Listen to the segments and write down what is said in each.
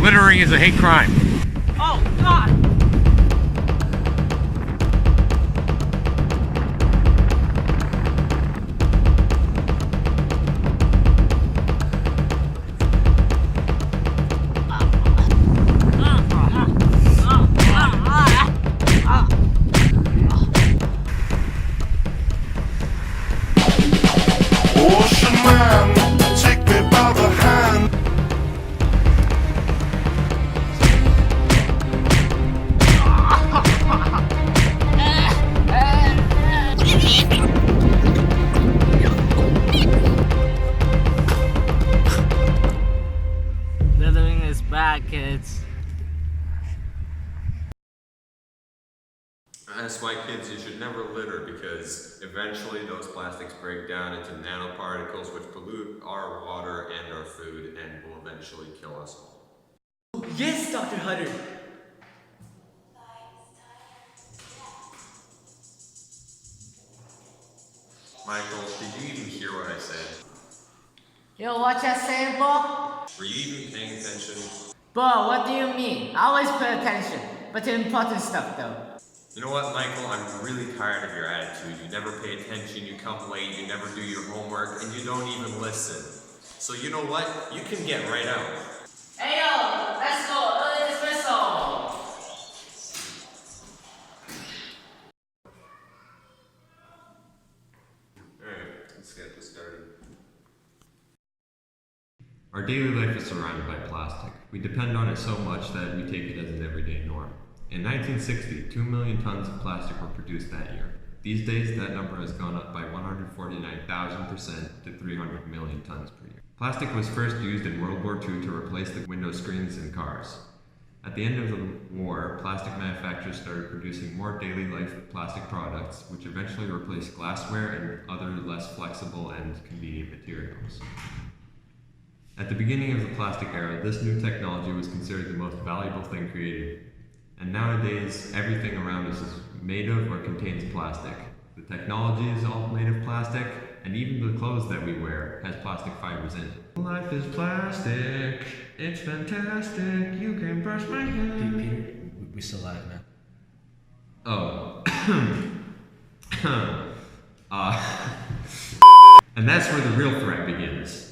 Littering is a hate crime. Oh, God! Ocean man, take me by the hand. Littering is bad, kids. That's why, kids, you should never litter, because eventually those plastics break down into nanoparticles which pollute our water and our food and will eventually kill us all. Yes, Dr. Hutter. Michael, did you even hear what I said? Yo, what you saying, Bo? Were you even paying attention? Bo, what do you mean? I always pay attention, but to important stuff, though. You know what, Michael? I'm really tired of your attitude. You never pay attention, you come late, you never do your homework, and you don't even listen. So you know what? You can get right out. Hey, yo, let's go. Early dismissal. Alright, let's get this started. Our daily life is surrounded by plastic. We depend on it so much that we take it as an everyday norm. In 1960, 2 million tons of plastic were produced that year. These days, that number has gone up by 149,000% to 300 million tons per year. Plastic was first used in World War II to replace the window screens in cars. At the end of the war, plastic manufacturers started producing more daily life plastic products, which eventually replaced glassware and other less flexible and convenient materials. At the beginning of the plastic era, this new technology was considered the most valuable thing created. And nowadays, everything around us is made of or contains plastic. The technology is all made of plastic, and even the clothes that we wear has plastic fibers in it. Life is plastic, it's fantastic, you can brush my hair. Peter, we still live, man. Oh. And that's where the real threat begins.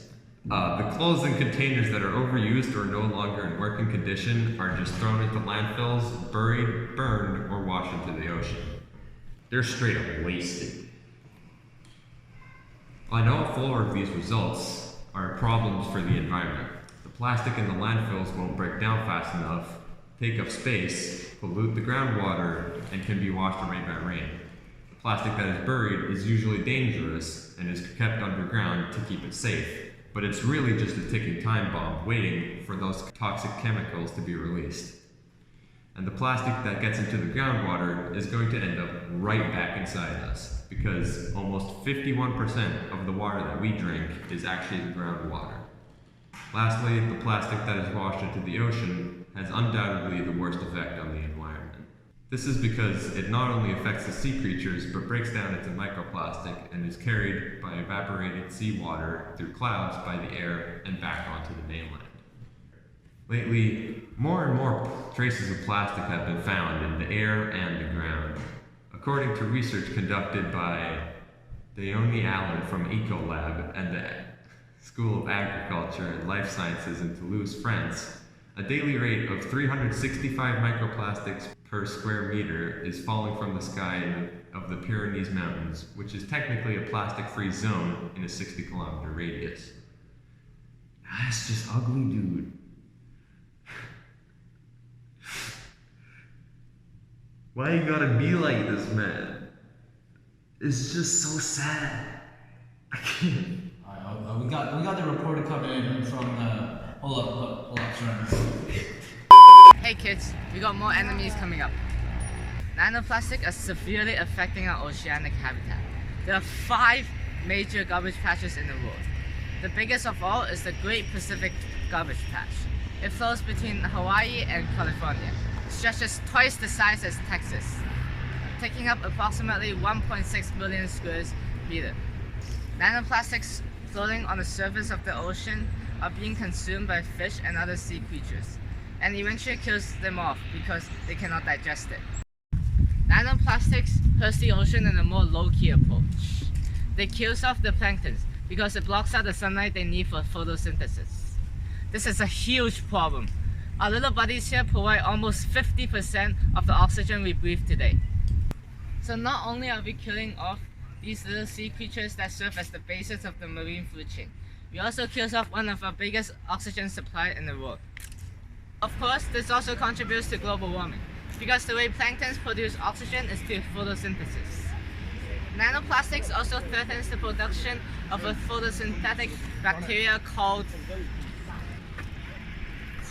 The clothes and containers that are overused or no longer in working condition are just thrown into landfills, buried, burned, or washed into the ocean. They're straight up wasted. I know four of these results are problems for the environment. The plastic in the landfills won't break down fast enough, take up space, pollute the groundwater, and can be washed away by rain. The plastic that is buried is usually dangerous and is kept underground to keep it safe. But it's really just a ticking time bomb waiting for those toxic chemicals to be released. And the plastic that gets into the groundwater is going to end up right back inside us, because almost 51% of the water that we drink is actually the groundwater. Lastly, the plastic that is washed into the ocean has undoubtedly the worst effect on the environment. This is because it not only affects the sea creatures, but breaks down into microplastic and is carried by evaporated seawater through clouds by the air and back onto the mainland. Lately, more and more traces of plastic have been found in the air and the ground. According to research conducted by Daoni Allen from Ecolab and the School of Agriculture and Life Sciences in Toulouse, France, a daily rate of 365 microplastics per square meter is falling from the sky of the Pyrenees Mountains, which is technically a plastic-free zone in a 60-kilometer radius. That's just ugly, dude. Why you gotta be like this, man? It's just so sad. I can't. We got the reporter coming in from hold up, sorry. Hey kids, we got more enemies coming up. Nanoplastics are severely affecting our oceanic habitat. There are 5 major garbage patches in the world. The biggest of all is the Great Pacific Garbage Patch. It flows between Hawaii and California. It stretches twice the size as Texas, taking up approximately 1.6 million square meters. Nanoplastics floating on the surface of the ocean are being consumed by fish and other sea creatures, and eventually kills them off because they cannot digest it. Nanoplastics hurts the ocean in a more low-key approach. They kill off the planktons because it blocks out the sunlight they need for photosynthesis. This is a huge problem. Our little buddies here provide almost 50% of the oxygen we breathe today. So not only are we killing off these little sea creatures that serve as the basis of the marine food chain, we also kill off one of our biggest oxygen supply in the world. Of course, this also contributes to global warming, because the way planktons produce oxygen is through photosynthesis. Nanoplastics also threatens the production of a photosynthetic bacteria called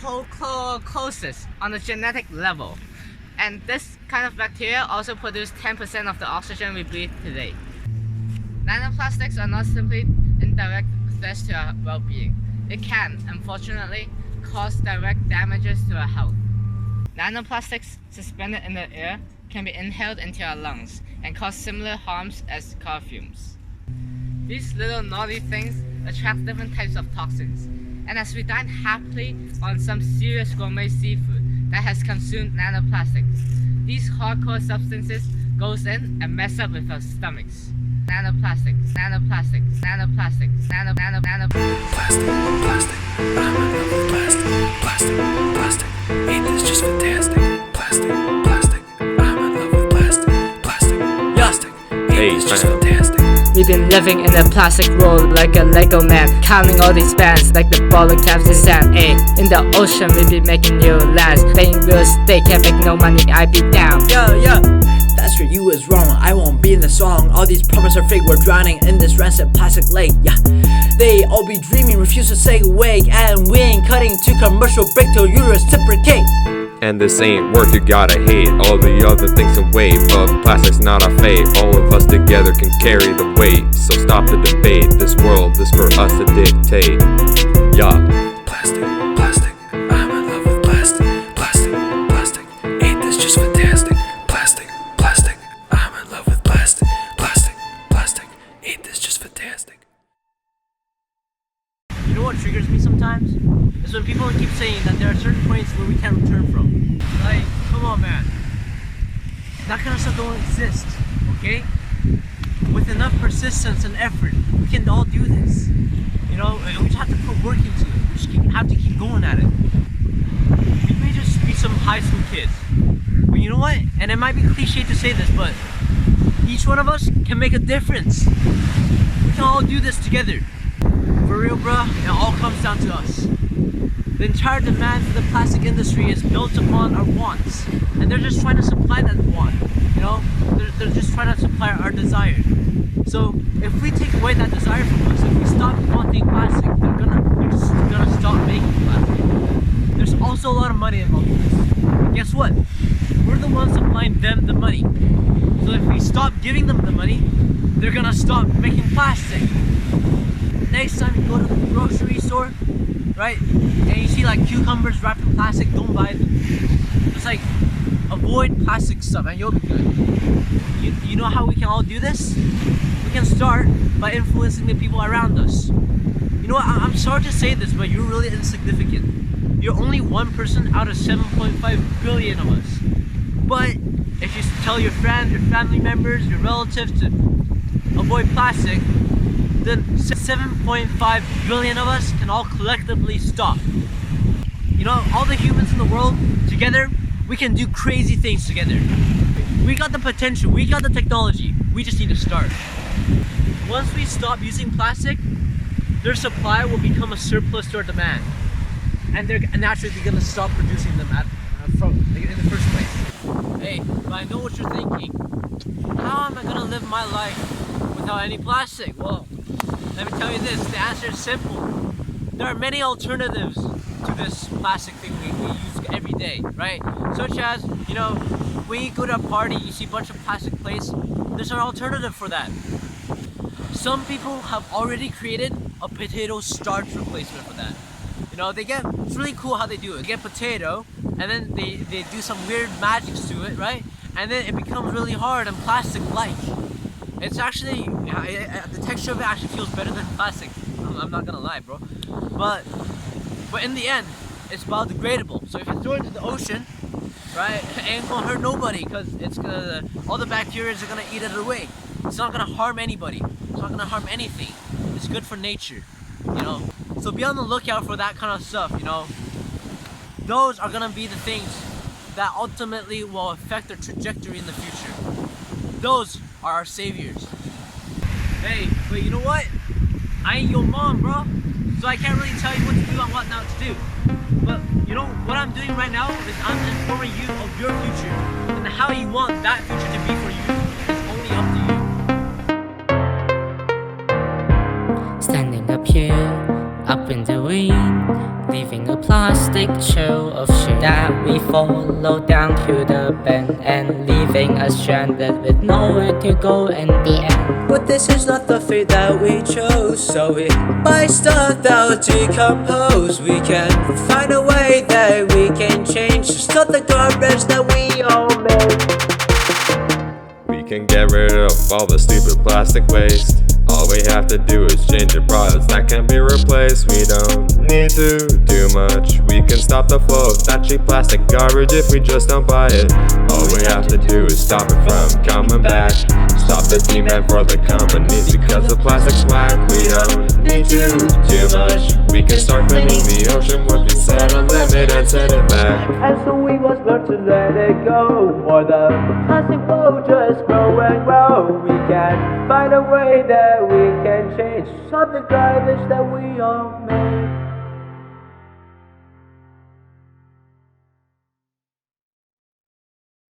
chlorocosis on a genetic level. And this kind of bacteria also produce 10% of the oxygen we breathe today. Nanoplastics are not simply indirect threats to our well-being. It can, unfortunately, cause direct damages to our health. Nanoplastics suspended in the air can be inhaled into our lungs and cause similar harms as car fumes. These little naughty things attract different types of toxins, and as we dine happily on some serious gourmet seafood that has consumed nanoplastics, these hardcore substances goes in and mess up with our stomachs. Nanoplastics, nanoplastics, nanoplastics, nano. Plastic, plastic, I'm in love with plastic, plastic, plastic, ain't this just fantastic? Plastic, plastic, I'm in love with plastic, plastic, plastic, ain't this just fantastic? We've been living in a plastic world like a Lego man, counting all these bands like the ball of caps in sand. In the ocean we be making new lands, playing real estate, can't make no money, I be down. Yeah, that's where you was wrong, I won't be in the song. All these promises are fake, we're drowning in this rancid plastic lake. Yeah, they all be dreaming, refuse to say awake, and we ain't cutting to commercial break till you reciprocate. And this ain't work, you gotta hate all the other things away, but plastic's not our fate. All of us together can carry the weight, so stop the debate. This world is for us to dictate. Yeah. Plastic, plastic, I'm in love with plastic, plastic, plastic, ain't this just fantastic? Plastic, plastic, I'm in love with plastic, plastic, plastic, ain't this just fantastic? You know what triggers me sometimes? Is when people keep saying that there are certain points where we can't return from. Like, come on, man. That kind of stuff don't exist, okay? With enough persistence and effort, we can all do this. You know, and we just have to put work into it. We just have to keep going at it. We may just be some high school kids, but you know what? And it might be cliche to say this, but each one of us can make a difference. We can all do this together. For real, bruh, it all comes down to us. The entire demand for the plastic industry is built upon our wants, and they're just trying to supply that want. You know, they're just trying to supply our desire. So if we take away that desire from us, if we stop wanting plastic, they're just gonna stop making plastic. There's also a lot of money involved in this. Guess what? We're the ones supplying them the money. So if we stop giving them the money, they're gonna stop making plastic. Next time you go to the grocery store, right, and you see like cucumbers wrapped in plastic, don't buy them. Just like avoid plastic stuff and you'll be good. You know how we can all do this? We can start by influencing the people around us. You know what, I'm sorry to say this, but you're really insignificant. You're only one person out of 7.5 billion of us. But if you tell your friends, your family members, your relatives to avoid plastic, then 7.5 billion of us can all collectively stop. You know, all the humans in the world together, we can do crazy things together. We got the potential, we got the technology, we just need to start. Once we stop using plastic, their supply will become a surplus to our demand. And they're naturally gonna stop producing them in the first place. Hey, but I know what you're thinking. How am I gonna live my life without any plastic? Well, let me tell you this, the answer is simple. There are many alternatives to this plastic thing we use every day, right? Such as, you know, when you go to a party, you see a bunch of plastic plates. There's an alternative for that. Some people have already created a potato starch replacement for that. You know, it's really cool how they do it. They get potato, and then they do some weird magics to it, right? And then it becomes really hard and plastic-like. It's actually, the texture of it actually feels better than plastic. I'm not gonna lie, bro. But in the end, it's biodegradable. So if you throw it into the ocean, right, it ain't gonna hurt nobody, because all the bacteria are gonna eat it away. It's not gonna harm anybody. It's not gonna harm anything. It's good for nature, you know. So be on the lookout for that kind of stuff, you know. Those are gonna be the things that ultimately will affect their trajectory in the future. Those are our saviors. Hey, but you know what? I ain't your mom, bro. So I can't really tell you what to do and what not to do. But you know what I'm doing right now is I'm informing you of your future and how you want that future to be for you. It's only up to you. Standing up here, up in the wind, leaving a plastic trail of shit that we follow down to the bend, and leaving us stranded with nowhere to go in the end. But this is not the fate that we chose, so we buy stuff that'll decompose. We can find a way that we can change, just not the garbage that we all make. We can get rid of all the stupid plastic waste. All we have to do is change the products that can be replaced. We don't need to do much. We can stop the flow of that cheap plastic garbage if we just don't buy it. All we have to do is stop it from coming back. Stop the demand for the companies because the plastic's whack. We don't need to do much. We can start cleaning the ocean once we set a limit and send it back. And so we must learn to let it go, or the plastic will just grow and grow. We can find a way that we can change all the garbage that we all make.